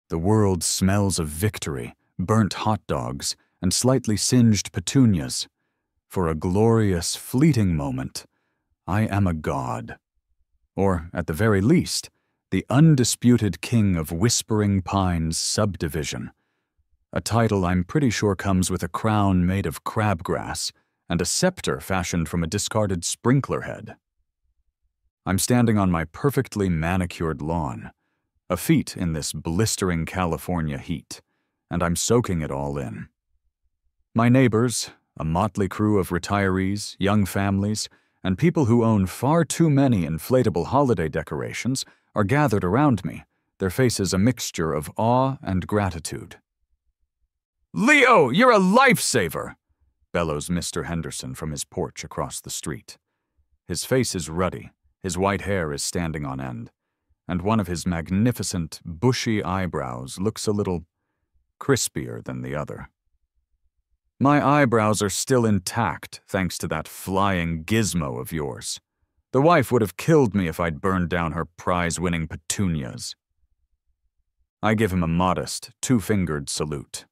The world smells of victory, burnt hot dogs, and slightly singed petunias. For a glorious, fleeting moment, I am a god. Or, at the very least, the undisputed king of Whispering Pines subdivision. A title I'm pretty sure comes with a crown made of crabgrass and a scepter fashioned from a discarded sprinkler head. I'm standing on my perfectly manicured lawn, a feat in this blistering California heat, and I'm soaking it all in. My neighbors, a motley crew of retirees, young families, and people who own far too many inflatable holiday decorations, are gathered around me, their faces a mixture of awe and gratitude. "Leo, you're a lifesaver!" bellows Mr. Henderson from his porch across the street. His face is ruddy, his white hair is standing on end, and one of his magnificent, bushy eyebrows looks a little crispier than the other. My eyebrows are still intact thanks to that flying gizmo of yours. The wife would have killed me if I'd burned down her prize-winning petunias. I give him a modest, two-fingered salute.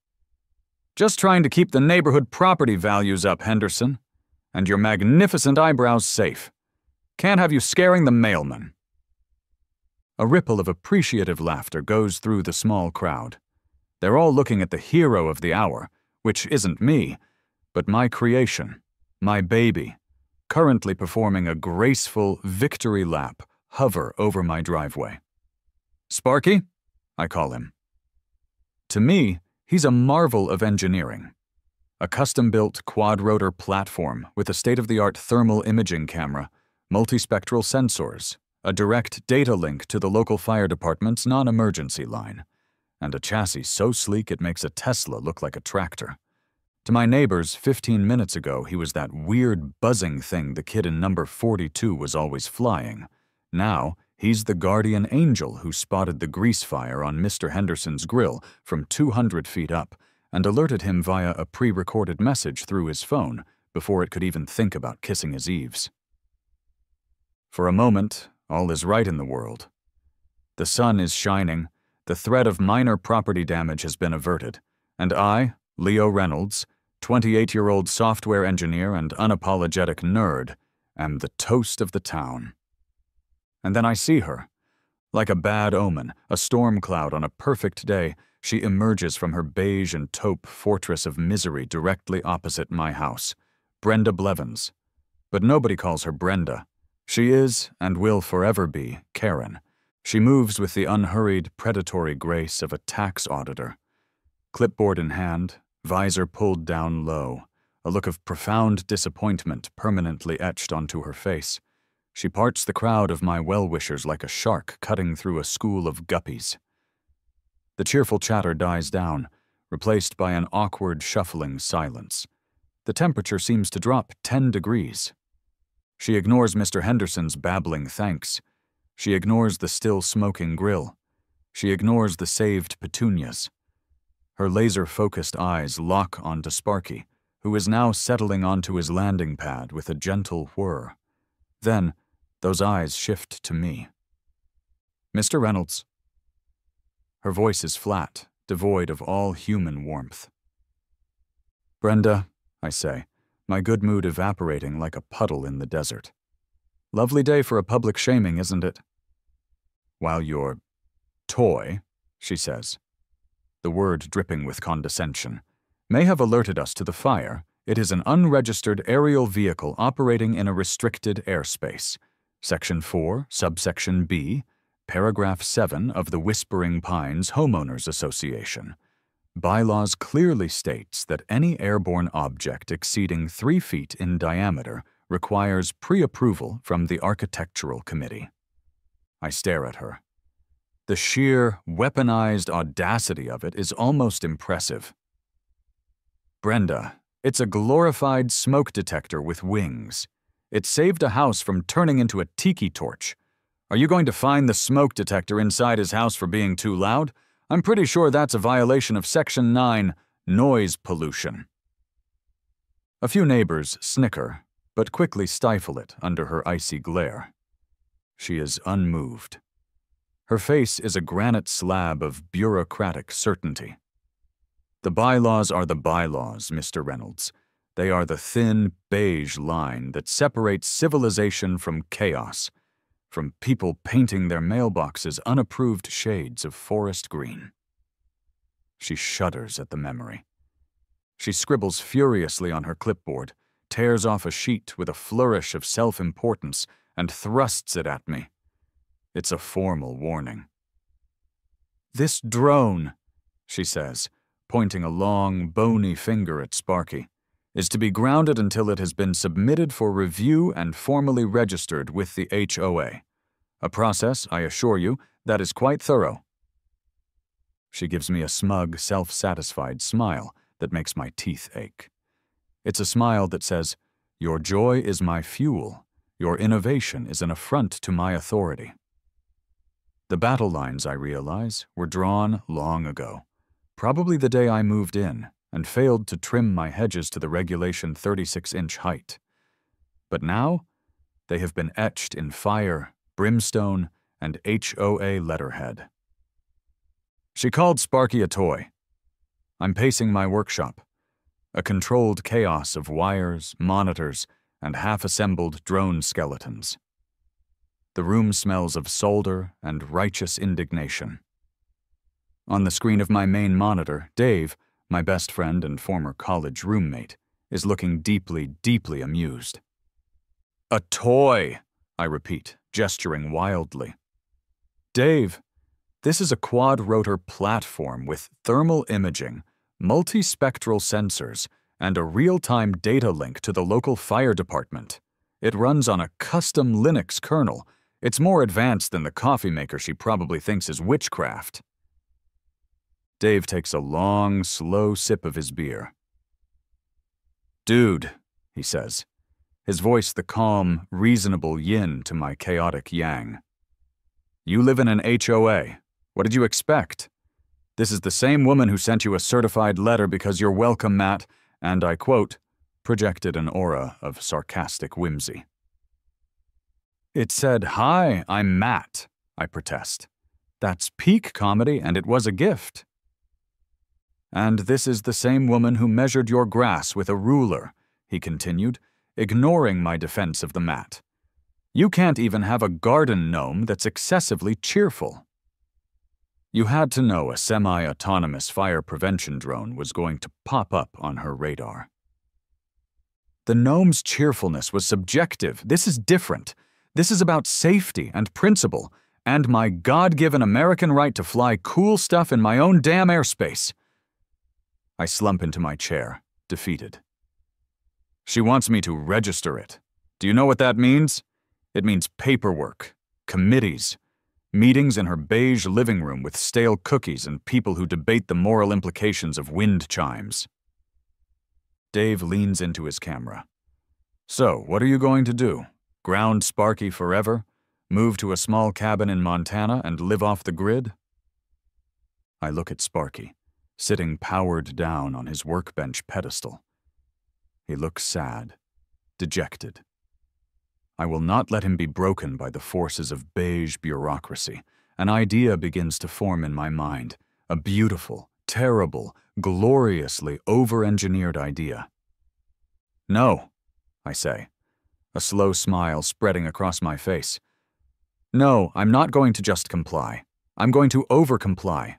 "Just trying to keep the neighborhood property values up, Henderson, and your magnificent eyebrows safe. Can't have you scaring the mailman." A ripple of appreciative laughter goes through the small crowd. They're all looking at the hero of the hour, which isn't me, but my creation, my baby, currently performing a graceful victory lap hover over my driveway. "Sparky?" I call him. To me, he's a marvel of engineering. A custom-built quad-rotor platform with a state-of-the-art thermal imaging camera, multispectral sensors, a direct data link to the local fire department's non-emergency line, and a chassis so sleek it makes a Tesla look like a tractor. To my neighbors 15 minutes ago, he was that weird buzzing thing the kid in number 42 was always flying. Now, he's the guardian angel who spotted the grease fire on Mr. Henderson's grill from 200 feet up and alerted him via a pre-recorded message through his phone before it could even think about kissing his eaves. For a moment, all is right in the world. The sun is shining, the threat of minor property damage has been averted, and I, Leo Reynolds, 28-year-old software engineer and unapologetic nerd, am the toast of the town. And then I see her. Like a bad omen, a storm cloud on a perfect day, she emerges from her beige and taupe fortress of misery directly opposite my house. Brenda Blevins. But nobody calls her Brenda. She is, and will forever be, Karen. She moves with the unhurried, predatory grace of a tax auditor. Clipboard in hand, visor pulled down low, a look of profound disappointment permanently etched onto her face. She parts the crowd of my well-wishers like a shark cutting through a school of guppies. The cheerful chatter dies down, replaced by an awkward, shuffling silence. The temperature seems to drop 10 degrees. She ignores Mr. Henderson's babbling thanks. She ignores the still smoking grill. She ignores the saved petunias. Her laser-focused eyes lock onto Sparky, who is now settling onto his landing pad with a gentle whir. Then, those eyes shift to me. "Mr. Reynolds." Her voice is flat, devoid of all human warmth. "Brenda," I say, my good mood evaporating like a puddle in the desert. "Lovely day for a public shaming, isn't it?" "While your toy," she says, the word dripping with condescension, "may have alerted us to the fire, it is an unregistered aerial vehicle operating in a restricted airspace. Section 4, subsection B, paragraph 7 of the Whispering Pines Homeowners Association. Bylaws clearly states that any airborne object exceeding 3 feet in diameter requires pre-approval from the Architectural Committee." I stare at her. The sheer, weaponized audacity of it is almost impressive. "Brenda, it's a glorified smoke detector with wings. It saved a house from turning into a tiki torch. Are you going to fine the smoke detector inside his house for being too loud? I'm pretty sure that's a violation of Section 9, noise pollution." A few neighbors snicker, but quickly stifle it under her icy glare. She is unmoved. Her face is a granite slab of bureaucratic certainty. The bylaws are the bylaws, Mr. Reynolds. They are the thin, beige line that separates civilization from chaos, from people painting their mailboxes unapproved shades of forest green. She shudders at the memory. She scribbles furiously on her clipboard, tears off a sheet with a flourish of self-importance, and thrusts it at me. It's a formal warning. "This drone," she says, pointing a long, bony finger at Sparky, "is to be grounded until it has been submitted for review and formally registered with the HOA. A process, I assure you, that is quite thorough." She gives me a smug, self-satisfied smile that makes my teeth ache. It's a smile that says, "Your joy is my fuel. Your innovation is an affront to my authority." The battle lines, I realize, were drawn long ago, probably the day I moved in and failed to trim my hedges to the regulation 36-inch height. But now, they have been etched in fire, brimstone, and HOA letterhead. She called Sparky a toy. I'm pacing my workshop, a controlled chaos of wires, monitors, and half-assembled drone skeletons. The room smells of solder and righteous indignation. On the screen of my main monitor, Dave, my best friend and former college roommate, is looking deeply, deeply amused. "A toy," I repeat, gesturing wildly. "Dave, this is a quad-rotor platform with thermal imaging, multispectral sensors, and a real-time data link to the local fire department. It runs on a custom Linux kernel. It's more advanced than the coffee maker she probably thinks is witchcraft." Dave takes a long, slow sip of his beer. "Dude," he says, his voice the calm, reasonable yin to my chaotic yang. "You live in an HOA. What did you expect? This is the same woman who sent you a certified letter because you're welcome, Matt, and I quote, projected an aura of sarcastic whimsy. It said, 'Hi, I'm Matt,' I protest. That's peak comedy, and it was a gift." "And this is the same woman who measured your grass with a ruler," he continued, ignoring my defense of the mat. "You can't even have a garden gnome that's excessively cheerful." You had to know a semi-autonomous fire prevention drone was going to pop up on her radar. The gnome's cheerfulness was subjective. This is different. This is about safety and principle, and my God-given American right to fly cool stuff in my own damn airspace. I slump into my chair, defeated. She wants me to register it. Do you know what that means? It means paperwork, committees, meetings in her beige living room with stale cookies and people who debate the moral implications of wind chimes. Dave leans into his camera. "So, what are you going to do? Ground Sparky forever? Move to a small cabin in Montana and live off the grid?" I look at Sparky, sitting powered down on his workbench pedestal. He looks sad, dejected. I will not let him be broken by the forces of beige bureaucracy. An idea begins to form in my mind, a beautiful, terrible, gloriously over-engineered idea. "No," I say, a slow smile spreading across my face. "No, I'm not going to just comply. I'm going to over-comply.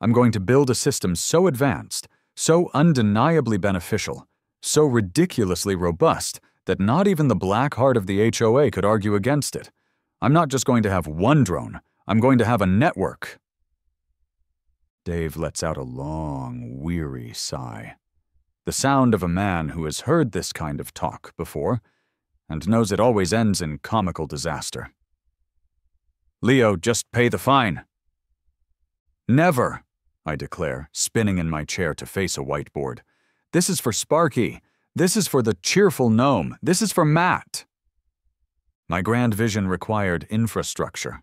I'm going to build a system so advanced, so undeniably beneficial, so ridiculously robust that not even the black heart of the HOA could argue against it. I'm not just going to have one drone. I'm going to have a network." Dave lets out a long, weary sigh. The sound of a man who has heard this kind of talk before and knows it always ends in comical disaster. "Leo, just pay the fine." "Never," I declare, spinning in my chair to face a whiteboard. "This is for Sparky. This is for the cheerful gnome. This is for Matt." My grand vision required infrastructure.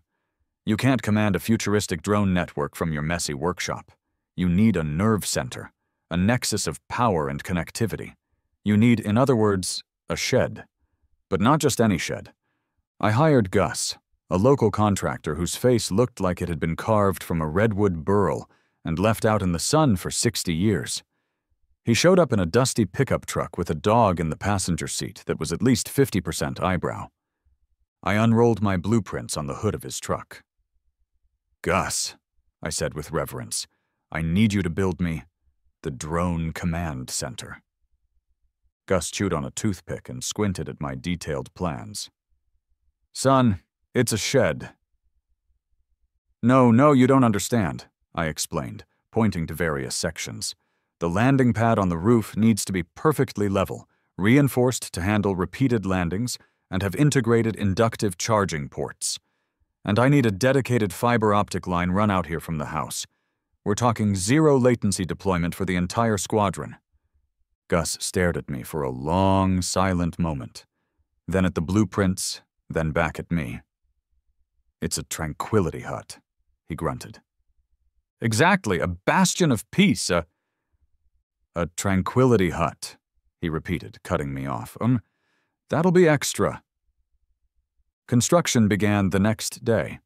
You can't command a futuristic drone network from your messy workshop. You need a nerve center, a nexus of power and connectivity. You need, in other words, a shed. But not just any shed. I hired Gus, a local contractor whose face looked like it had been carved from a redwood burl and left out in the sun for 60 years. He showed up in a dusty pickup truck with a dog in the passenger seat that was at least 50% eyebrow. I unrolled my blueprints on the hood of his truck. "Gus," I said with reverence, "I need you to build me the drone command center." Gus chewed on a toothpick and squinted at my detailed plans. "Son, it's a shed." No, you don't understand," I explained, pointing to various sections. "The landing pad on the roof needs to be perfectly level, reinforced to handle repeated landings, and have integrated inductive charging ports. And I need a dedicated fiber optic line run out here from the house. We're talking zero latency deployment for the entire squadron." Gus stared at me for a long, silent moment, then at the blueprints, then back at me. "It's a tranquility hut," he grunted. "Exactly, a bastion of peace, a tranquility hut," he repeated, cutting me off. That'll be extra." Construction began the next day.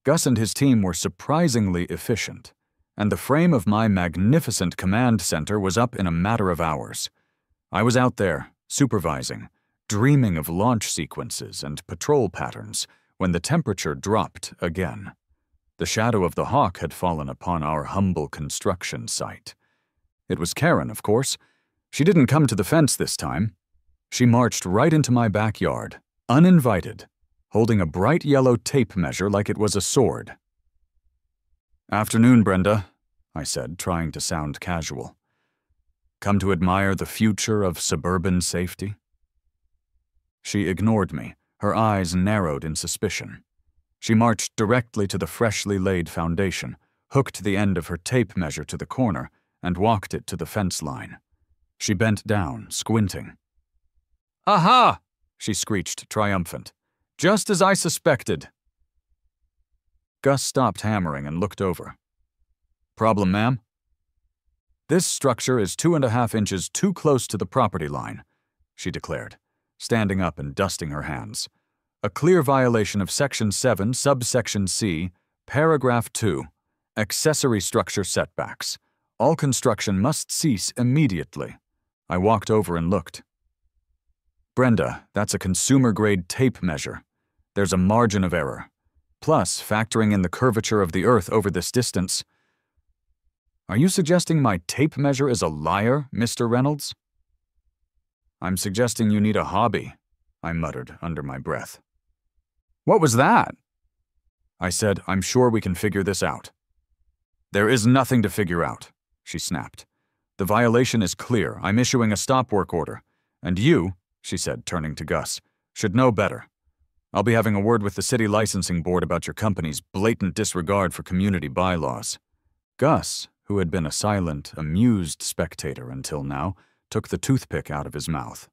Gus and his team were surprisingly efficient, and the frame of my magnificent command center was up in a matter of hours. I was out there, supervising, dreaming of launch sequences and patrol patterns, when the temperature dropped again. The shadow of the hawk had fallen upon our humble construction site. It was Karen, of course. She didn't come to the fence this time. She marched right into my backyard, uninvited, holding a bright yellow tape measure like it was a sword. "Afternoon, Brenda," I said, trying to sound casual. "Come to admire the future of suburban safety?" She ignored me, her eyes narrowed in suspicion. She marched directly to the freshly laid foundation, hooked the end of her tape measure to the corner, and walked it to the fence line. She bent down, squinting. "Aha!" she screeched, triumphant. "Just as I suspected." Gus stopped hammering and looked over. "Problem, ma'am?" "This structure is 2.5 inches too close to the property line," she declared, standing up and dusting her hands. "A clear violation of Section 7, subsection C, paragraph 2, accessory structure setbacks. All construction must cease immediately." I walked over and looked. "Brenda, that's a consumer-grade tape measure. There's a margin of error. Plus, factoring in the curvature of the Earth over this distance." "Are you suggesting my tape measure is a liar, Mr. Reynolds?" "I'm suggesting you need a hobby," I muttered under my breath. "What was that?" I said, "I'm sure we can figure this out." "There is nothing to figure out," she snapped. "The violation is clear. I'm issuing a stop work order. And you," she said, turning to Gus, "should know better. I'll be having a word with the city licensing board about your company's blatant disregard for community bylaws." Gus, who had been a silent, amused spectator until now, took the toothpick out of his mouth.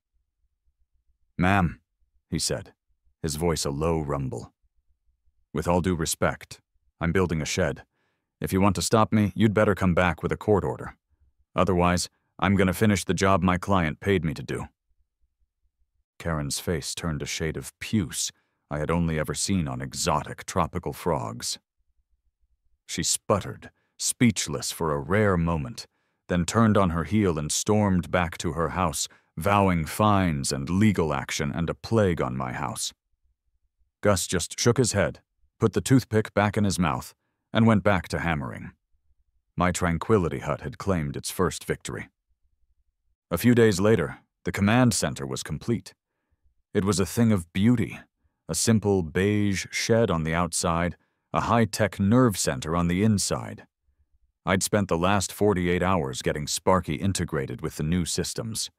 "Ma'am," he said, his voice a low rumble. "With all due respect, I'm building a shed. If you want to stop me, you'd better come back with a court order. Otherwise, I'm going to finish the job my client paid me to do." Karen's face turned a shade of puce I had only ever seen on exotic tropical frogs. She sputtered, speechless for a rare moment, then turned on her heel and stormed back to her house, vowing fines and legal action and a plague on my house. Gus just shook his head, put the toothpick back in his mouth, and went back to hammering. My tranquility hut had claimed its first victory. A few days later, the command center was complete. It was a thing of beauty, a simple beige shed on the outside, a high-tech nerve center on the inside. I'd spent the last 48 hours getting Sparky integrated with the new systems.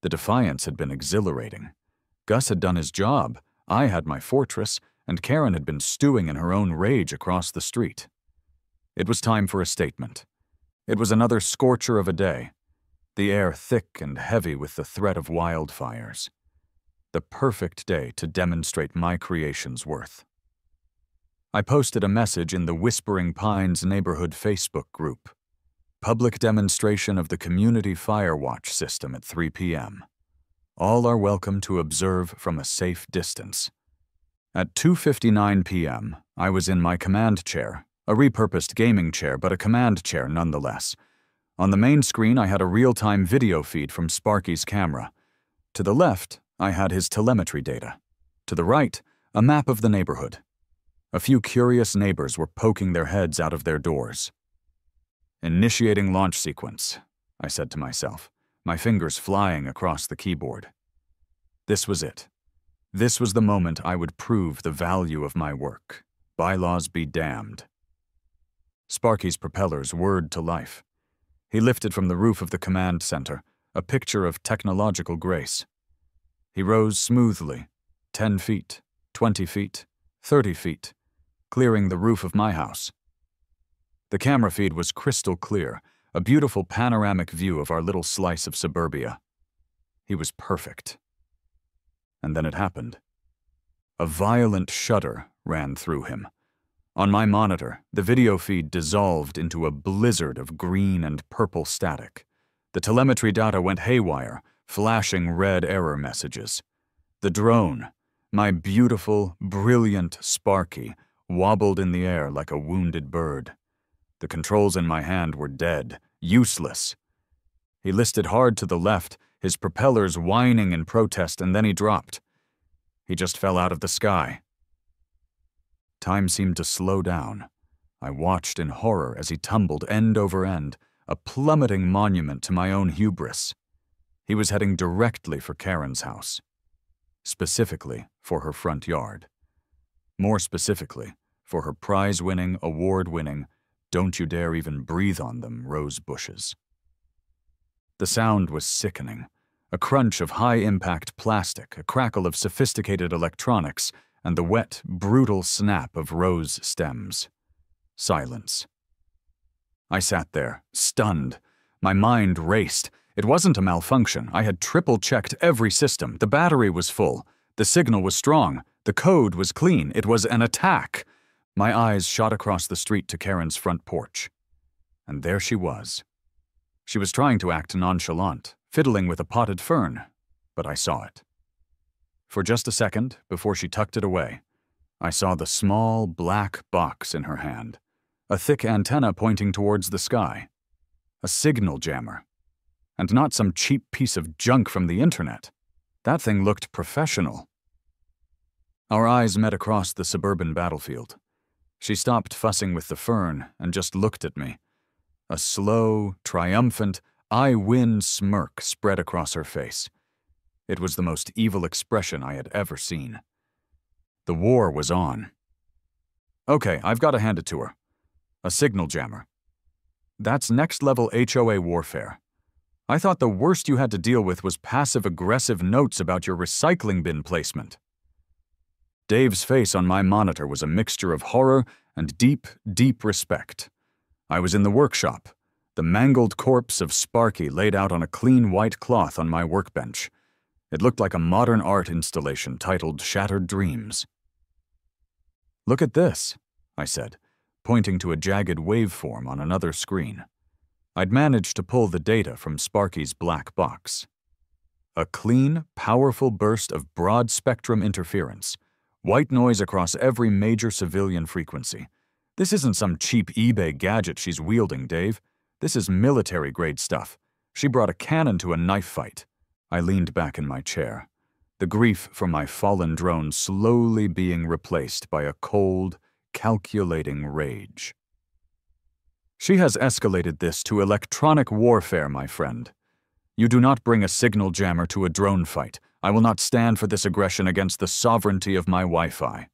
The defiance had been exhilarating. Gus had done his job, I had my fortress, and Karen had been stewing in her own rage across the street. It was time for a statement. It was another scorcher of a day, the air thick and heavy with the threat of wildfires. The perfect day to demonstrate my creation's worth. I posted a message in the Whispering Pines neighborhood Facebook group. Public demonstration of the community fire watch system at 3 p.m. All are welcome to observe from a safe distance. At 2:59 p.m., I was in my command chair, a repurposed gaming chair, but a command chair nonetheless. On the main screen, I had a real-time video feed from Sparky's camera. To the left, I had his telemetry data. To the right, a map of the neighborhood. A few curious neighbors were poking their heads out of their doors. Initiating launch sequence, I said to myself, my fingers flying across the keyboard. This was it. This was the moment I would prove the value of my work. Bylaws be damned. Sparky's propellers whirred to life. He lifted from the roof of the command center, a picture of technological grace. He rose smoothly, 10 feet, 20 feet, 30 feet, clearing the roof of my house. The camera feed was crystal clear, a beautiful panoramic view of our little slice of suburbia. He was perfect. And then it happened. A violent shudder ran through him. On my monitor, the video feed dissolved into a blizzard of green and purple static. The telemetry data went haywire, flashing red error messages. The drone, my beautiful, brilliant Sparky, wobbled in the air like a wounded bird. The controls in my hand were dead, useless. He listed hard to the left, his propellers whining in protest, and then he dropped. He just fell out of the sky. Time seemed to slow down. I watched in horror as he tumbled end over end, a plummeting monument to my own hubris. He was heading directly for Karen's house. Specifically for her front yard. More specifically, for her prize-winning, award-winning, don't you dare even breathe on them rose bushes. The sound was sickening. A crunch of high-impact plastic, a crackle of sophisticated electronics, and the wet, brutal snap of rose stems. Silence. I sat there, stunned. My mind raced. It wasn't a malfunction. I had triple-checked every system. The battery was full. The signal was strong. The code was clean. It was an attack. My eyes shot across the street to Karen's front porch. And there she was. She was trying to act nonchalant, fiddling with a potted fern, but I saw it. For just a second, before she tucked it away, I saw the small, black box in her hand, a thick antenna pointing towards the sky, a signal jammer, and not some cheap piece of junk from the internet. That thing looked professional. Our eyes met across the suburban battlefield. She stopped fussing with the fern and just looked at me. A slow, triumphant, I win smirk spread across her face. It was the most evil expression I had ever seen. The war was on. Okay, I've got to hand it to her. A signal jammer. That's next-level HOA warfare. I thought the worst you had to deal with was passive-aggressive notes about your recycling bin placement. Dave's face on my monitor was a mixture of horror and deep, deep respect. I was in the workshop, the mangled corpse of Sparky laid out on a clean white cloth on my workbench. It looked like a modern art installation titled Shattered Dreams. Look at this, I said, pointing to a jagged waveform on another screen. I'd managed to pull the data from Sparky's black box. A clean, powerful burst of broad-spectrum interference. White noise across every major civilian frequency. This isn't some cheap eBay gadget she's wielding, Dave. This is military-grade stuff. She brought a cannon to a knife fight. I leaned back in my chair, the grief from my fallen drone slowly being replaced by a cold, calculating rage. She has escalated this to electronic warfare, my friend. You do not bring a signal jammer to a drone fight. I will not stand for this aggression against the sovereignty of my Wi-Fi.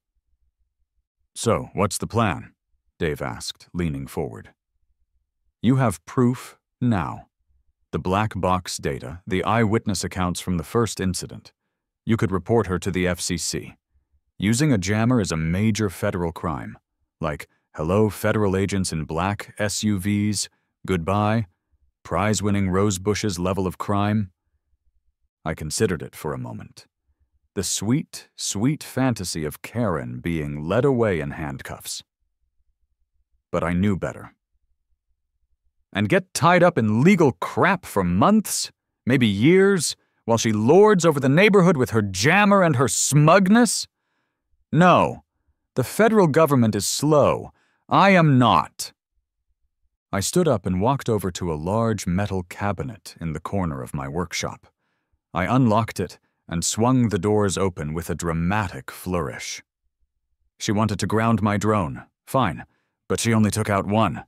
So, what's the plan? Dave asked, leaning forward. You have proof now. The black box data, the eyewitness accounts from the first incident. You could report her to the FCC. Using a jammer is a major federal crime. Like, hello, federal agents in black SUVs, goodbye, prize-winning rose bushes level of crime. I considered it for a moment. The sweet, sweet fantasy of Karen being led away in handcuffs. But I knew better. And get tied up in legal crap for months, maybe years, while she lords over the neighborhood with her jammer and her smugness? No, the federal government is slow. I am not. I stood up and walked over to a large metal cabinet in the corner of my workshop. I unlocked it and swung the doors open with a dramatic flourish. She wanted to ground my drone. Fine, but she only took out one.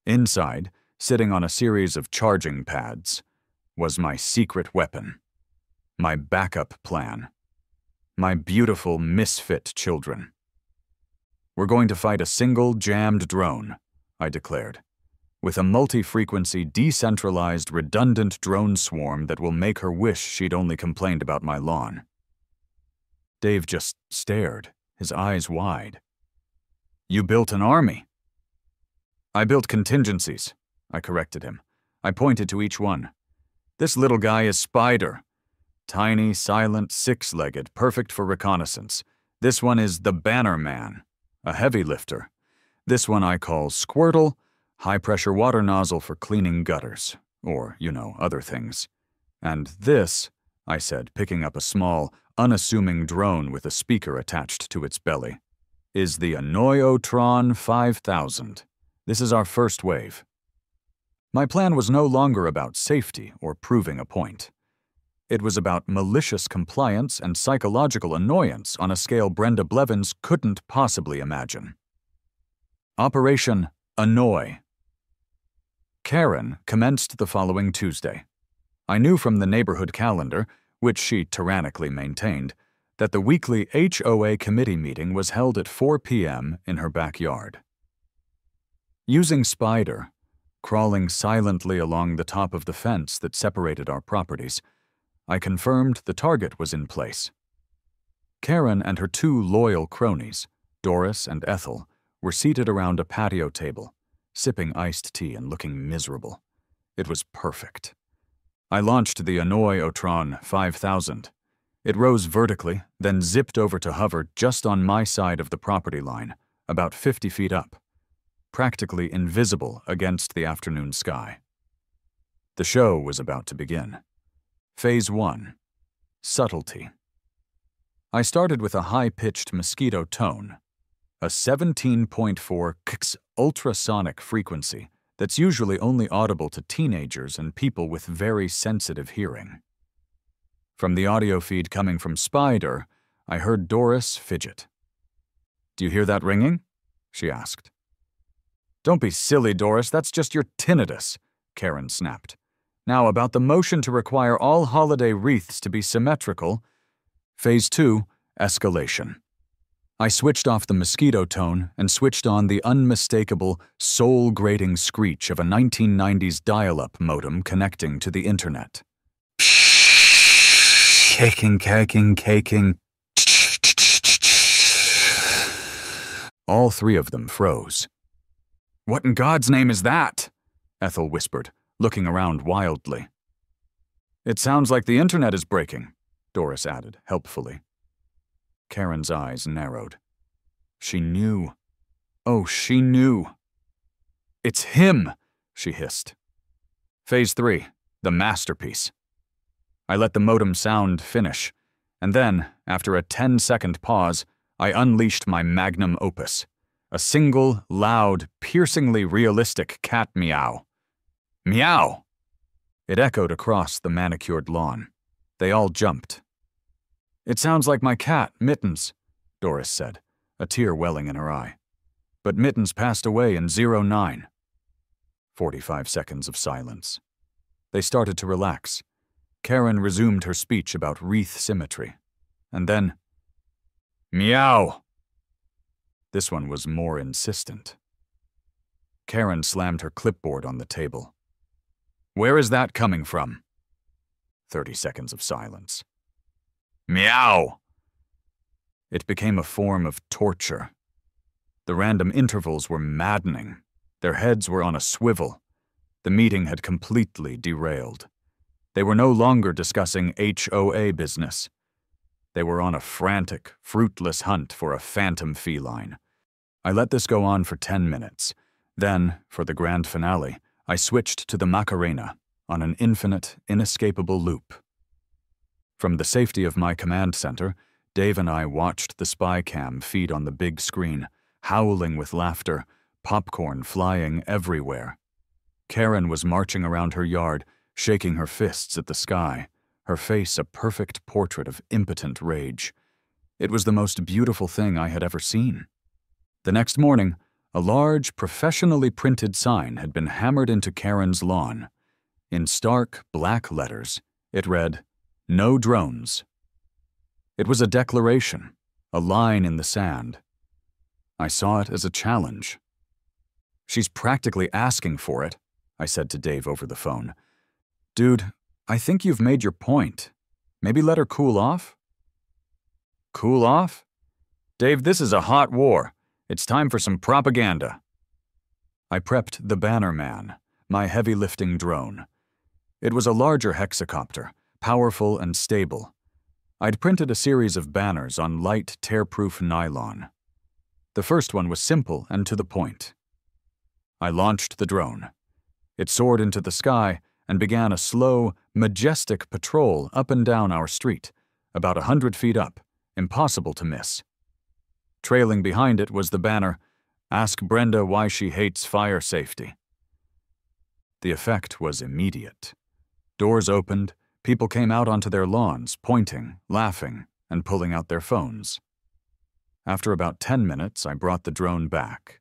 Inside, sitting on a series of charging pads, was my secret weapon. My backup plan. My beautiful misfit children. We're going to fight a single jammed drone, I declared, with a multi-frequency, decentralized, redundant drone swarm that will make her wish she'd only complained about my lawn. Dave just stared, his eyes wide. You built an army. I built contingencies, I corrected him. I pointed to each one. This little guy is Spider. Tiny, silent, six-legged, perfect for reconnaissance. This one is the Banner Man, a heavy lifter. This one I call Squirtle, high-pressure water nozzle for cleaning gutters, or, other things. And this, I said, picking up a small, unassuming drone with a speaker attached to its belly, is the Anoyotron 5000. This is our first wave. My plan was no longer about safety or proving a point. It was about malicious compliance and psychological annoyance on a scale Brenda Blevins couldn't possibly imagine. Operation Annoy. Karen commenced the following Tuesday. I knew from the neighborhood calendar, which she tyrannically maintained, that the weekly HOA committee meeting was held at 4 p.m. in her backyard. Using Spider, crawling silently along the top of the fence that separated our properties, I confirmed the target was in place. Karen and her two loyal cronies, Doris and Ethel, were seated around a patio table, sipping iced tea and looking miserable. It was perfect. I launched the Anoyotron 5000. It rose vertically, then zipped over to hover just on my side of the property line, about 50 feet up, practically invisible against the afternoon sky. The show was about to begin. Phase 1. Subtlety. I started with a high-pitched mosquito tone, a 17.4 kx ultrasonic frequency that's usually only audible to teenagers and people with very sensitive hearing. From the audio feed coming from Spider, I heard Doris fidget. "Do you hear that ringing?" she asked. "Don't be silly, Doris, that's just your tinnitus," Karen snapped. "Now, about the motion to require all holiday wreaths to be symmetrical." Phase 2, escalation. I switched off the mosquito tone and switched on the unmistakable, soul-grating screech of a 1990s dial-up modem connecting to the internet. Caking. All three of them froze. "What in God's name is that?" Ethel whispered, looking around wildly. "It sounds like the internet is breaking," Doris added, helpfully. Karen's eyes narrowed. She knew. Oh, she knew. "It's him," she hissed. Phase 3, the masterpiece. I let the modem sound finish, and then, after a 10-second pause, I unleashed my magnum opus, a single, loud, piercingly realistic cat meow. Meow! It echoed across the manicured lawn. They all jumped. "It sounds like my cat, Mittens," Doris said, a tear welling in her eye. "But Mittens passed away in 09. 45 seconds of silence. They started to relax. Karen resumed her speech about wreath symmetry. And then, "Meow!" This one was more insistent. Karen slammed her clipboard on the table. "Where is that coming from?" 30 seconds of silence. "Meow!" It became a form of torture. The random intervals were maddening. Their heads were on a swivel. The meeting had completely derailed. They were no longer discussing HOA business. They were on a frantic, fruitless hunt for a phantom feline. I let this go on for 10 minutes. Then, for the grand finale, I switched to the Macarena on an infinite, inescapable loop. From the safety of my command center, Dave and I watched the spy cam feed on the big screen, howling with laughter, popcorn flying everywhere. Karen was marching around her yard, shaking her fists at the sky, her face a perfect portrait of impotent rage. It was the most beautiful thing I had ever seen. The next morning, a large, professionally printed sign had been hammered into Karen's lawn. In stark, black letters, it read, "No drones." It was a declaration, a line in the sand. I saw it as a challenge. "She's practically asking for it," I said to Dave over the phone. "Dude, I think you've made your point. Maybe let her cool off?" "Cool off? Dave, this is a hot war. It's time for some propaganda." I prepped the Banner Man, my heavy-lifting drone. It was a larger hexacopter, powerful and stable. I'd printed a series of banners on light, tear-proof nylon. The first one was simple and to the point. I launched the drone. It soared into the sky and began a slow, majestic patrol up and down our street, about 100 feet up, impossible to miss. Trailing behind it was the banner, "Ask Brenda why she hates fire safety." The effect was immediate. Doors opened, people came out onto their lawns, pointing, laughing, and pulling out their phones. After about 10 minutes, I brought the drone back,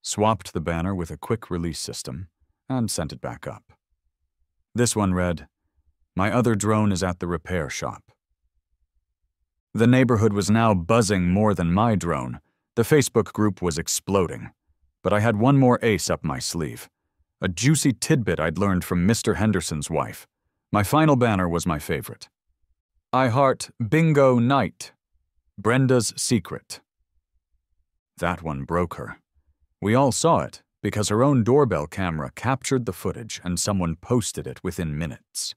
swapped the banner with a quick-release system, and sent it back up. This one read, "My other drone is at the repair shop." The neighborhood was now buzzing more than my drone. The Facebook group was exploding. But I had one more ace up my sleeve. A juicy tidbit I'd learned from Mr. Henderson's wife. My final banner was my favorite. "I heart Bingo Night. Brenda's secret." That one broke her. We all saw it because her own doorbell camera captured the footage and someone posted it within minutes.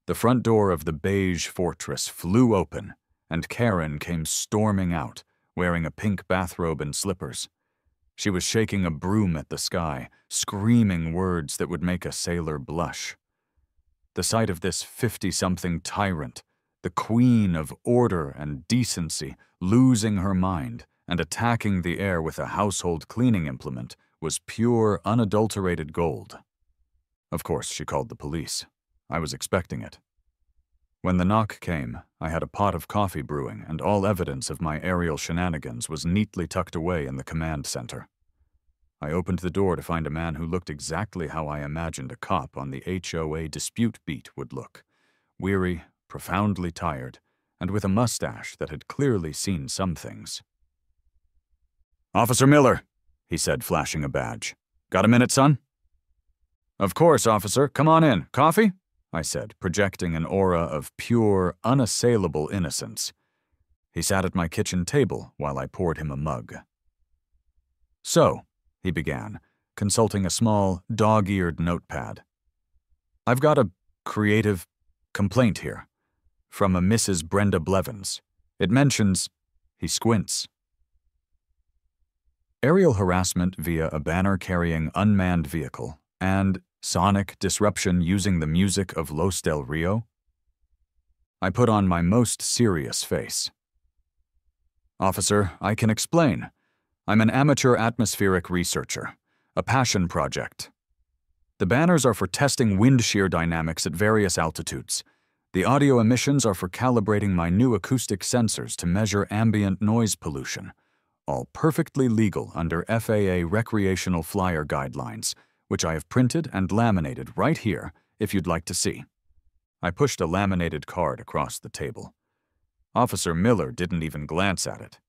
The front door of the beige fortress flew open, and Karen came storming out, wearing a pink bathrobe and slippers. She was shaking a broom at the sky, screaming words that would make a sailor blush. The sight of this 50-something tyrant, the queen of order and decency, losing her mind and attacking the air with a household cleaning implement was pure, unadulterated gold. Of course, she called the police. I was expecting it. When the knock came, I had a pot of coffee brewing, and all evidence of my aerial shenanigans was neatly tucked away in the command center. I opened the door to find a man who looked exactly how I imagined a cop on the HOA dispute beat would look, weary, profoundly tired, and with a mustache that had clearly seen some things. "Officer Miller," he said, flashing a badge. "Got a minute, son?" "Of course, officer. Come on in. Coffee?" I said, projecting an aura of pure, unassailable innocence. He sat at my kitchen table while I poured him a mug. "So," he began, consulting a small, dog-eared notepad. "I've got a creative complaint here, from a Mrs. Brenda Blevins. It mentions—" he squints. "Aerial harassment via a banner-carrying unmanned vehicle and sonic disruption using the music of Los del Rio?" I put on my most serious face. "Officer, I can explain. I'm an amateur atmospheric researcher, a passion project. The banners are for testing wind shear dynamics at various altitudes. The audio emissions are for calibrating my new acoustic sensors to measure ambient noise pollution, all perfectly legal under FAA recreational flyer guidelines, which I have printed and laminated right here if you'd like to see." I pushed a laminated card across the table. Officer Miller didn't even glance at it.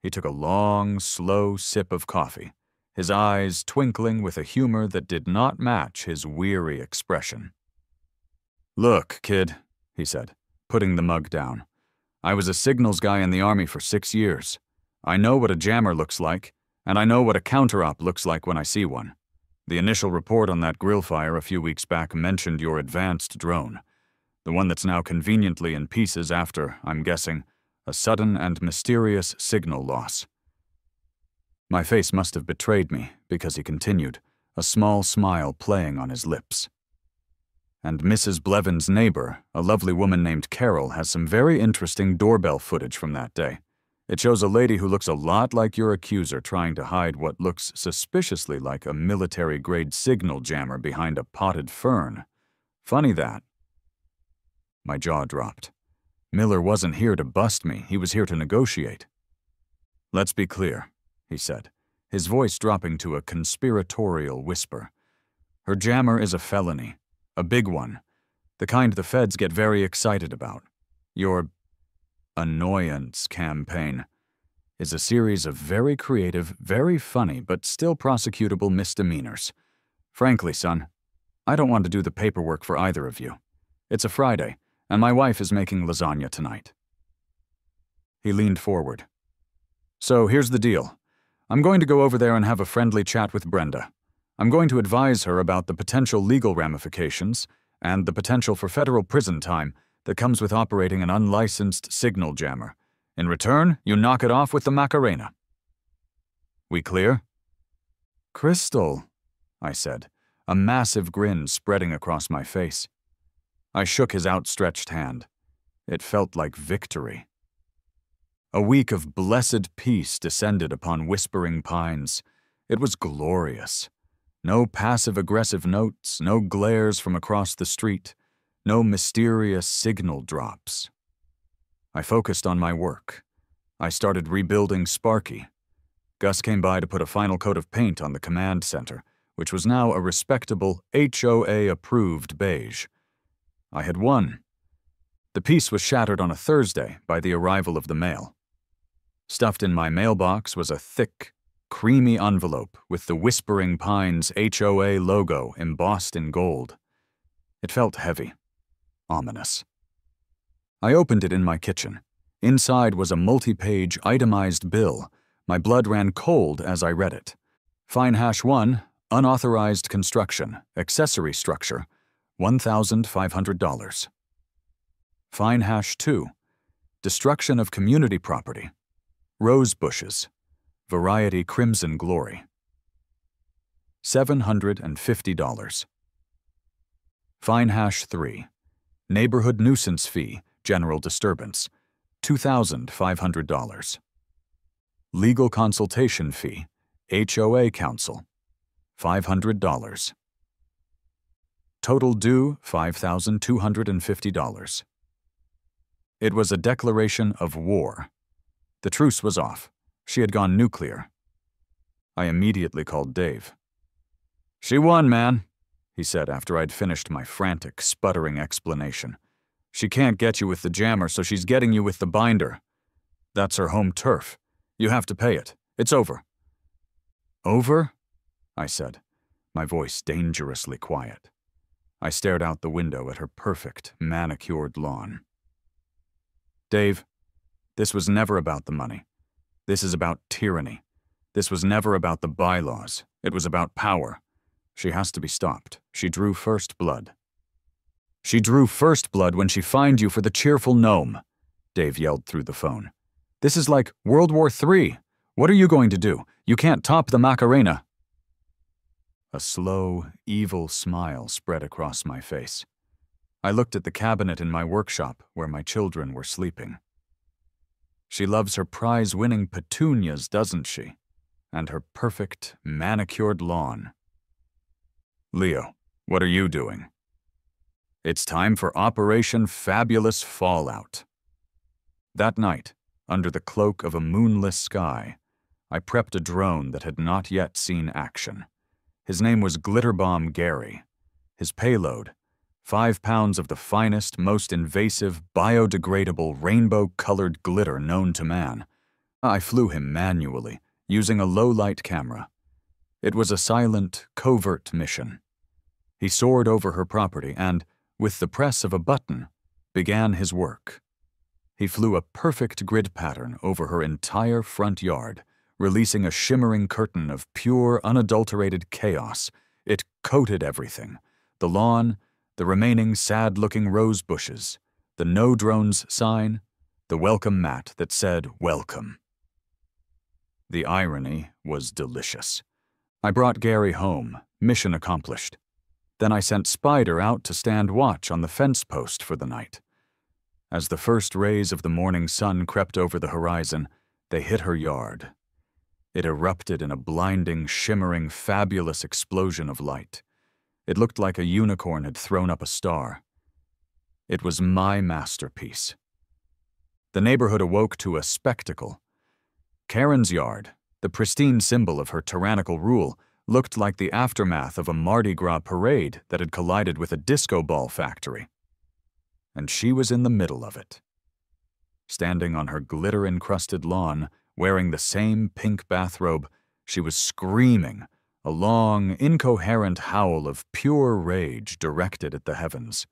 He took a long, slow sip of coffee, his eyes twinkling with a humor that did not match his weary expression. "Look, kid," he said, putting the mug down. "I was a signals guy in the Army for 6 years. I know what a jammer looks like, and I know what a counter-op looks like when I see one. The initial report on that grill fire a few weeks back mentioned your advanced drone, the one that's now conveniently in pieces after, I'm guessing, a sudden and mysterious signal loss." My face must have betrayed me because he continued, a small smile playing on his lips. And Mrs. Blevins' neighbor, a lovely woman named Carol, has some very interesting doorbell footage from that day. It shows a lady who looks a lot like your accuser trying to hide what looks suspiciously like a military-grade signal jammer behind a potted fern. Funny that. My jaw dropped. Miller wasn't here to bust me, he was here to negotiate. "Let's be clear," he said, his voice dropping to a conspiratorial whisper. "Her jammer is a felony, a big one, the kind the feds get very excited about. Your annoyance campaign is a series of very creative, very funny, but still prosecutable misdemeanors. Frankly, son, I don't want to do the paperwork for either of you. It's a Friday, and my wife is making lasagna tonight." He leaned forward. "So here's the deal. I'm going to go over there and have a friendly chat with Brenda. I'm going to advise her about the potential legal ramifications and the potential for federal prison time that comes with operating an unlicensed signal jammer. In return, you knock it off with the Macarena. We clear?" "Crystal," I said, a massive grin spreading across my face. I shook his outstretched hand. It felt like victory. A week of blessed peace descended upon Whispering Pines. It was glorious. No passive-aggressive notes, no glares from across the street, no mysterious signal drops. I focused on my work. I started rebuilding Sparky. Gus came by to put a final coat of paint on the command center, which was now a respectable HOA-approved beige. I had won. The peace was shattered on a Thursday by the arrival of the mail. Stuffed in my mailbox was a thick, creamy envelope with the Whispering Pines HOA logo embossed in gold. It felt heavy, ominous. I opened it in my kitchen. Inside was a multi-page itemized bill. My blood ran cold as I read it. Fine hash 1, unauthorized construction, accessory structure, $1,500. Fine hash 2, destruction of community property, rose bushes, variety crimson glory, $750. Fine hash 3, neighborhood nuisance fee, general disturbance, $2,500. Legal consultation fee, HOA counsel, $500. Total due, $5,250. It was a declaration of war. The truce was off. She had gone nuclear. I immediately called Dave. "She won, man," he said after I'd finished my frantic, sputtering explanation. "She can't get you with the jammer, so she's getting you with the binder. That's her home turf. You have to pay it. It's over." "Over?" I said, my voice dangerously quiet. I stared out the window at her perfect, manicured lawn. "Dave, this was never about the money. This is about tyranny. This was never about the bylaws. It was about power. She has to be stopped. She drew first blood." "She drew first blood when she fined you for the cheerful gnome," Dave yelled through the phone. "This is like World War III. What are you going to do? You can't top the Macarena." A slow, evil smile spread across my face. I looked at the cabinet in my workshop where my children were sleeping. "She loves her prize-winning petunias, doesn't she? And her perfect, manicured lawn." "Leo, what are you doing?" "It's time for Operation Fabulous Fallout." That night, under the cloak of a moonless sky, I prepped a drone that had not yet seen action. His name was Glitterbomb Gary. His payload, 5 pounds of the finest, most invasive, biodegradable, rainbow-colored glitter known to man. I flew him manually, using a low-light camera. It was a silent, covert mission. He soared over her property and, with the press of a button, began his work. He flew a perfect grid pattern over her entire front yard, releasing a shimmering curtain of pure, unadulterated chaos. It coated everything: the lawn, the remaining sad-looking rose bushes, the no drones sign, the welcome mat that said welcome. The irony was delicious. I brought Gary home, mission accomplished. Then I sent Spider out to stand watch on the fence post for the night. As the first rays of the morning sun crept over the horizon, they hit her yard. It erupted in a blinding, shimmering, fabulous explosion of light. It looked like a unicorn had thrown up a star. It was my masterpiece. The neighborhood awoke to a spectacle. Karen's yard, the pristine symbol of her tyrannical rule, looked like the aftermath of a Mardi Gras parade that had collided with a disco ball factory. And she was in the middle of it. Standing on her glitter-encrusted lawn, wearing the same pink bathrobe, she was screaming, a long, incoherent howl of pure rage directed at the heavens.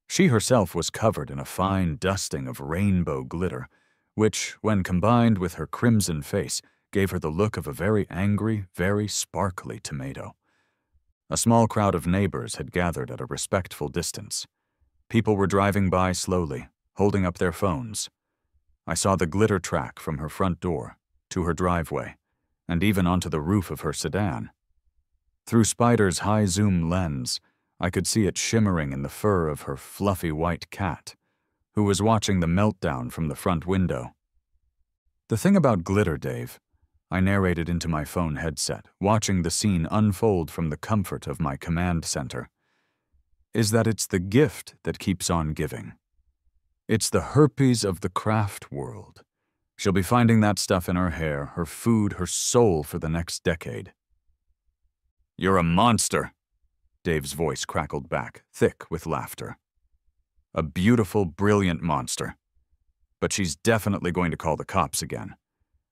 She herself was covered in a fine dusting of rainbow glitter, which, when combined with her crimson face, gave her the look of a very angry, very sparkly tomato. A small crowd of neighbors had gathered at a respectful distance. People were driving by slowly, holding up their phones. I saw the glitter track from her front door, to her driveway, and even onto the roof of her sedan. Through Spider's high-zoom lens, I could see it shimmering in the fur of her fluffy white cat, who was watching the meltdown from the front window. The thing about glitter, Dave, I narrated into my phone headset, watching the scene unfold from the comfort of my command center, is that it's the gift that keeps on giving. It's the herpes of the craft world. She'll be finding that stuff in her hair, her food, her soul for the next decade. "You're a monster," Dave's voice crackled back, thick with laughter. "A beautiful, brilliant monster. But she's definitely going to call the cops again.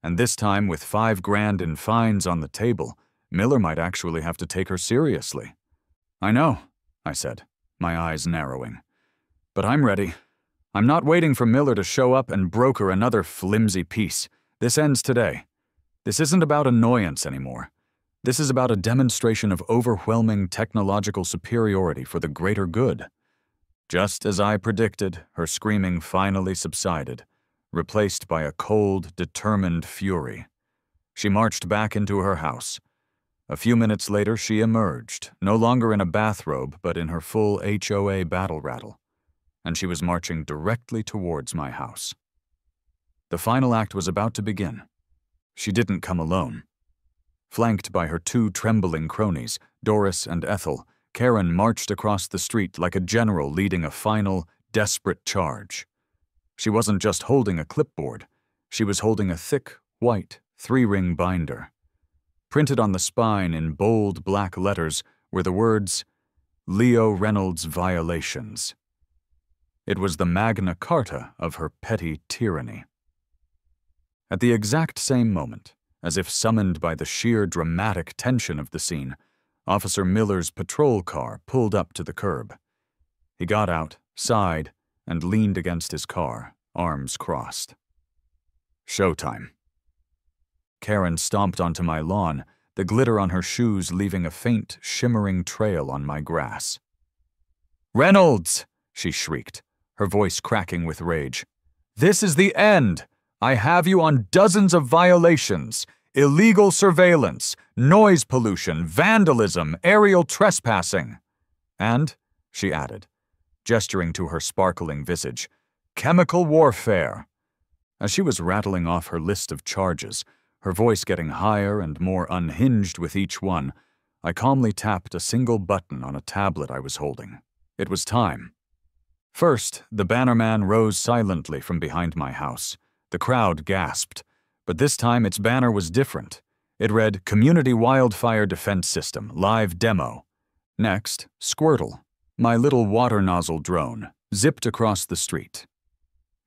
And this time, with $5 grand in fines on the table, Miller might actually have to take her seriously." "I know," I said, my eyes narrowing. "But I'm ready. I'm not waiting for Miller to show up and broker another flimsy piece. This ends today. This isn't about annoyance anymore. This is about a demonstration of overwhelming technological superiority for the greater good." Just as I predicted, her screaming finally subsided, replaced by a cold, determined fury. She marched back into her house. A few minutes later, she emerged, no longer in a bathrobe, but in her full HOA battle rattle, and she was marching directly towards my house. The final act was about to begin. She didn't come alone. Flanked by her two trembling cronies, Doris and Ethel, Karen marched across the street like a general leading a final, desperate charge. She wasn't just holding a clipboard. She was holding a thick, white, 3-ring binder. Printed on the spine in bold black letters were the words, "Leo Reynolds Violations." It was the Magna Carta of her petty tyranny. At the exact same moment, as if summoned by the sheer dramatic tension of the scene, Officer Miller's patrol car pulled up to the curb. He got out, sighed, and leaned against his car, arms crossed. "Showtime." Karen stomped onto my lawn, the glitter on her shoes leaving a faint, shimmering trail on my grass. "Reynolds!" she shrieked, her voice cracking with rage. "This is the end! I have you on dozens of violations. Illegal surveillance, noise pollution, vandalism, aerial trespassing. And," she added, gesturing to her sparkling visage, "chemical warfare." As she was rattling off her list of charges, her voice getting higher and more unhinged with each one, I calmly tapped a single button on a tablet I was holding. It was time. First, the bannerman rose silently from behind my house. The crowd gasped. But this time its banner was different. It read, "Community Wildfire Defense System, Live Demo." Next, Squirtle, my little water nozzle drone, zipped across the street.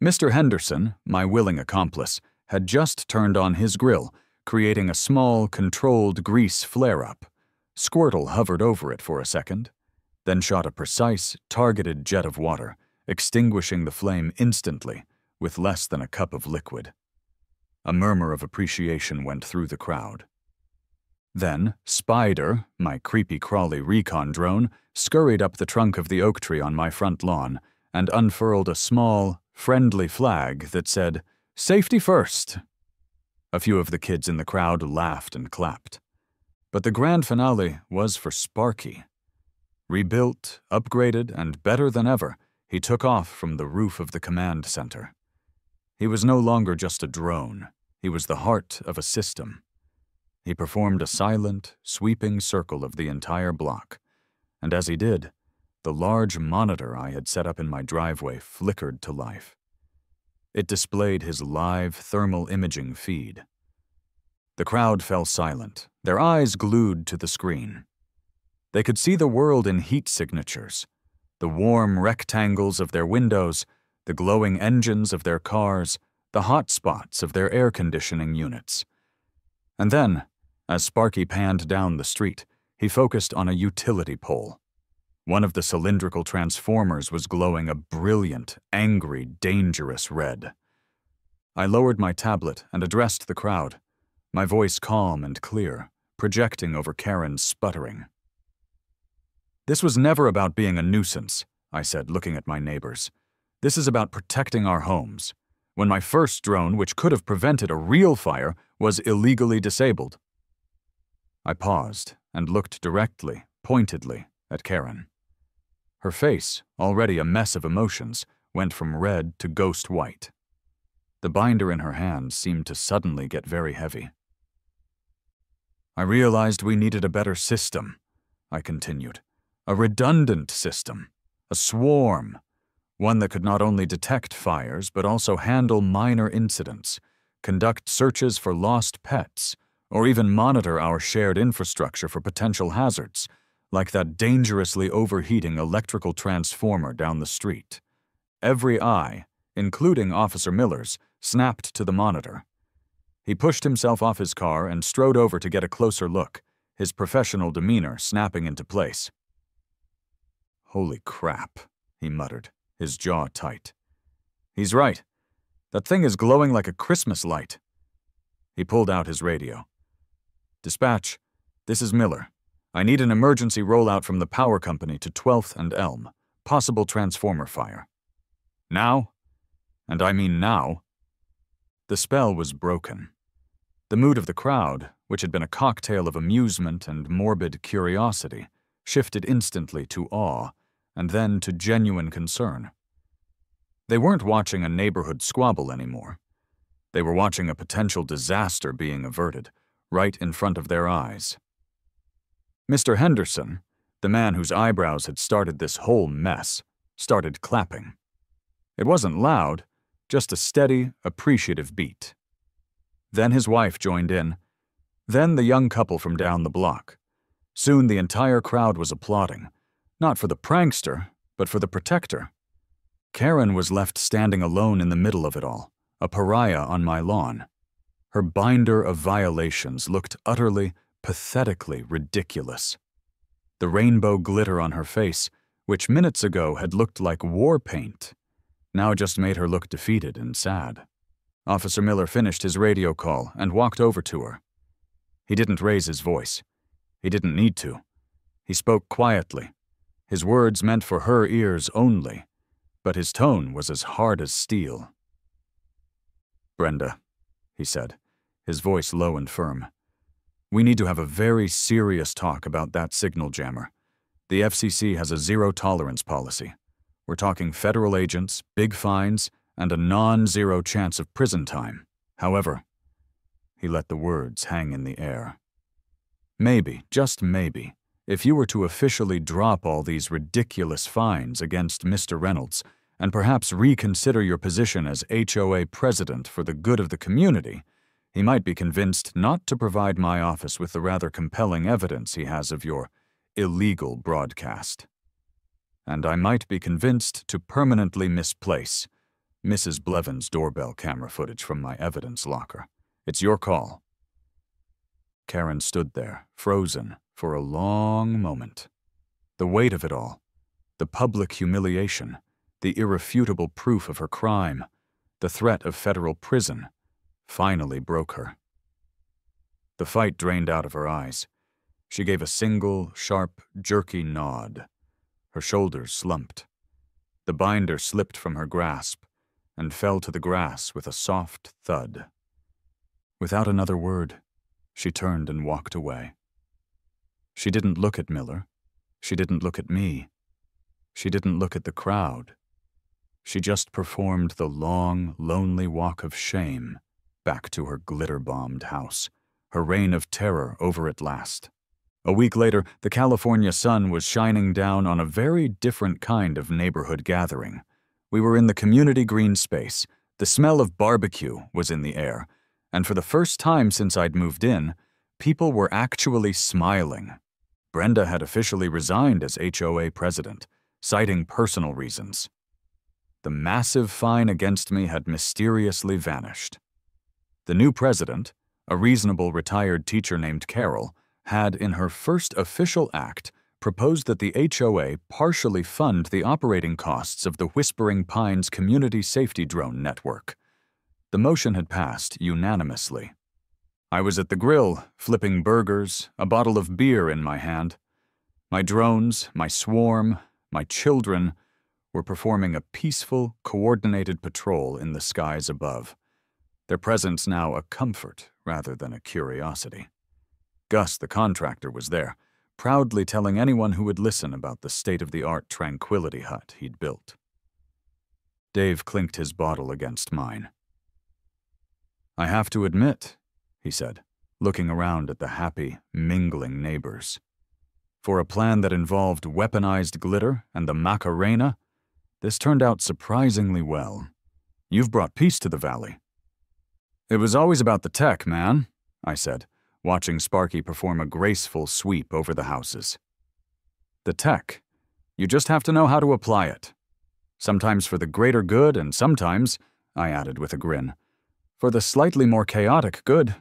Mr. Henderson, my willing accomplice, had just turned on his grill, creating a small, controlled grease flare-up. Squirtle hovered over it for a second, then shot a precise, targeted jet of water, extinguishing the flame instantly, with less than a cup of liquid. A murmur of appreciation went through the crowd. Then, Spider, my creepy-crawly recon drone, scurried up the trunk of the oak tree on my front lawn and unfurled a small, friendly flag that said, "Safety first." A few of the kids in the crowd laughed and clapped. But the grand finale was for Sparky. Rebuilt, upgraded, and better than ever, he took off from the roof of the command center. He was no longer just a drone. He was the heart of a system. He performed a silent, sweeping circle of the entire block, and as he did, the large monitor I had set up in my driveway flickered to life. It displayed his live thermal imaging feed. The crowd fell silent, their eyes glued to the screen. They could see the world in heat signatures, the warm rectangles of their windows, the glowing engines of their cars, the hot spots of their air conditioning units. And then, as Sparky panned down the street, he focused on a utility pole. One of the cylindrical transformers was glowing a brilliant, angry, dangerous red. I lowered my tablet and addressed the crowd, my voice calm and clear, projecting over Karen's sputtering. "This was never about being a nuisance," I said, looking at my neighbors. "This is about protecting our homes. When my first drone, which could have prevented a real fire, was illegally disabled." I paused and looked directly, pointedly, at Karen. Her face, already a mess of emotions, went from red to ghost white. The binder in her hand seemed to suddenly get very heavy. "I realized we needed a better system," I continued. "A redundant system, a swarm, one that could not only detect fires but also handle minor incidents, conduct searches for lost pets, or even monitor our shared infrastructure for potential hazards, like that dangerously overheating electrical transformer down the street." Every eye, including Officer Miller's, snapped to the monitor. He pushed himself off his car and strode over to get a closer look, his professional demeanor snapping into place. "Holy crap," he muttered, his jaw tight. "He's right. That thing is glowing like a Christmas light." He pulled out his radio. "Dispatch, this is Miller. I need an emergency rollout from the power company to 12th and Elm. Possible transformer fire. Now? And I mean now." The spell was broken. The mood of the crowd, which had been a cocktail of amusement and morbid curiosity, shifted instantly to awe, and then to genuine concern. They weren't watching a neighborhood squabble anymore. They were watching a potential disaster being averted, right in front of their eyes. Mr. Henderson, the man whose eyebrows had started this whole mess, started clapping. It wasn't loud, just a steady, appreciative beat. Then his wife joined in, then the young couple from down the block. Soon the entire crowd was applauding, not for the prankster, but for the protector. Karen was left standing alone in the middle of it all, a pariah on my lawn. Her binder of violations looked utterly, pathetically ridiculous. The rainbow glitter on her face, which minutes ago had looked like war paint, now just made her look defeated and sad. Officer Miller finished his radio call and walked over to her. He didn't raise his voice. He didn't need to. He spoke quietly, his words meant for her ears only, but his tone was as hard as steel. "Brenda," he said, his voice low and firm, "we need to have a very serious talk about that signal jammer. The FCC has a zero-tolerance policy. We're talking federal agents, big fines, and a non-zero chance of prison time. However," he let the words hang in the air, "maybe, just maybe, if you were to officially drop all these ridiculous fines against Mr. Reynolds and perhaps reconsider your position as HOA president for the good of the community, he might be convinced not to provide my office with the rather compelling evidence he has of your illegal broadcast. And I might be convinced to permanently misplace Mrs. Blevins' doorbell camera footage from my evidence locker. It's your call." Karen stood there, frozen, for a long moment. The weight of it all, the public humiliation, the irrefutable proof of her crime, the threat of federal prison, finally broke her. The fight drained out of her eyes. She gave a single, sharp, jerky nod. Her shoulders slumped. The binder slipped from her grasp and fell to the grass with a soft thud. Without another word, she turned and walked away. She didn't look at Miller. She didn't look at me. She didn't look at the crowd. She just performed the long, lonely walk of shame back to her glitter-bombed house, her reign of terror over at last. A week later, the California sun was shining down on a very different kind of neighborhood gathering. We were in the community green space. The smell of barbecue was in the air, and for the first time since I'd moved in, people were actually smiling. Brenda had officially resigned as HOA president, citing personal reasons. The massive fine against me had mysteriously vanished. The new president, a reasonable retired teacher named Carol, had, in her first official act, proposed that the HOA partially fund the operating costs of the Whispering Pines Community Safety Drone Network. The motion had passed unanimously. I was at the grill, flipping burgers, a bottle of beer in my hand. My drones, my swarm, my children were performing a peaceful, coordinated patrol in the skies above, their presence now a comfort rather than a curiosity. Gus, the contractor, was there, proudly telling anyone who would listen about the state-of-the-art tranquility hut he'd built. Dave clinked his bottle against mine. "I have to admit," he said, looking around at the happy, mingling neighbors. "For a plan that involved weaponized glitter and the Macarena, this turned out surprisingly well. You've brought peace to the valley." "It was always about the tech, man," I said, watching Sparky perform a graceful sweep over the houses. "The tech. You just have to know how to apply it. Sometimes for the greater good, and sometimes," I added with a grin, "for the slightly more chaotic good."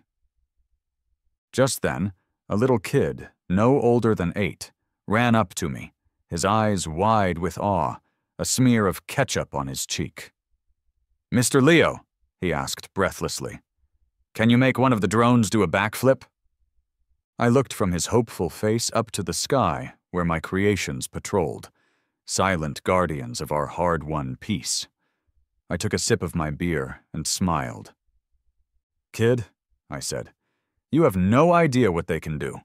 Just then, a little kid, no older than 8, ran up to me, his eyes wide with awe, a smear of ketchup on his cheek. "Mr. Leo," he asked breathlessly, "can you make one of the drones do a backflip?" I looked from his hopeful face up to the sky where my creations patrolled, silent guardians of our hard-won peace. I took a sip of my beer and smiled. "Kid," I said, "you have no idea what they can do.